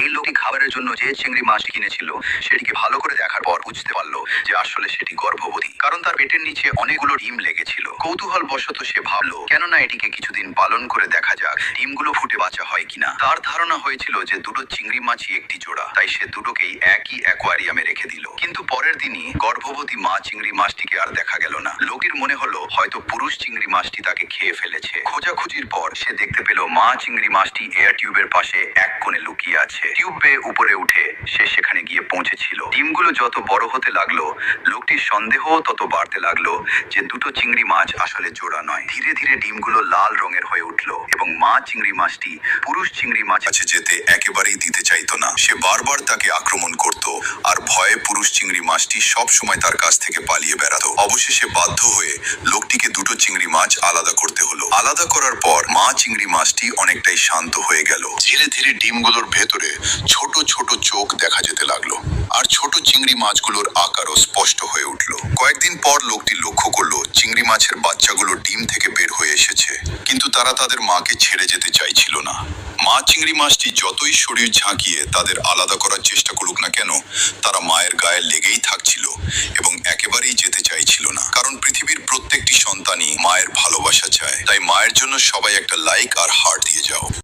এই লোকটি খাবারের জন্য যে চিংড়ি মাছটি কিনেছিল সেটিকে ভালো করে দেখার পর বুঝতে পারলো যে আসলে সেটি গর্ভবতী, কারণ তার পেটের নিচে অনেকগুলো ডিম লেগেছিল। কৌতূহল বশত সে ভাবলো কেননা এটিকে কিছুদিন পালন করে দেখা যাক ডিমগুলো ফুটে বাচ্চা হয় কিনা। তার ধারণা হয়েছিল যে দুটো চিংড়ি মাছই একটি জোড়া, তাই সে দুটোকেই একই অ্যাকোয়ারিয়ামে রেখে দিল। কিন্তু পরের দিনই গর্ভবতী মা চিংড়ি মাছটিকে আর দেখা গেল না। লোকটির মনে হলো হয়তো পুরুষ চিংড়ি মাছটি তাকে খেয়ে ফেলেছে। খোঁজাখুঁজির পর সে দেখতে পেল মা চিংড়ি মাছটি এয়ার টিউবের পাশে এক কোণে লুকিয়ে আছে। টিউব বেয়ে উপরে উঠে সে সেখানে গিয়ে পৌঁছেছিল। ডিমগুলো যত বড় হতে লাগলো, লোকটির সন্দেহ তত বাড়তে লাগলো যে দুটো চিংড়ি মাছ আসলে জোড়া নয়। ধীরে ধীরে ডিমগুলো লাল রঙের হয়ে উঠলো এবং মা চিংড়ি মাছটি পুরুষ চিংড়ি মাছ কাছে যেতে একেবারেই দিতে চাইতো না। সে বারবার তাকে আক্রমণ করত আর ভয়ে পুরুষ চিংড়ি মাছটি সব সময় তার কাছ থেকে পালিয়ে বেড়াতো। অবশেষে বাধ্য হয়ে লোকটিকে দুটো চিংড়ি মাছ আলাদা করতে হলো। আলাদা করার পর মা চিংড়ি মাছটি অনেকটাই শান্ত হয়ে গেল। ধীরে ধীরে ডিমগুলোর ভেতরে ছোট ছোট চোখ দেখা যেতে লাগলো আর ছোট চিংড়ি মাছগুলোর আকারও স্পষ্ট হয়ে উঠলো। কয়েকদিন পর লোকটি লক্ষ্য করলো চিংড়ি মাছের বাচ্চাগুলো ডিম থেকে বের হয়ে এসেছে, কিন্তু তারা তাদের মাকে ছেড়ে যেতে চাইছিল না। মা চিংড়ি মাছটি যতই শরীর ঝাঁকিয়ে তাদের আলাদা করার চেষ্টা করুক না কেন, তারা মায়ের গায়ে লেগেই থাকছিল এবং একেবারেই যেতে চাইছিল না। কারণ পৃথিবীর প্রত্যেকটি সন্তানই মায়ের ভালোবাসা চায়। তাই মায়ের জন্য সবাই একটা লাইক আর হার্ট দিয়ে যাও।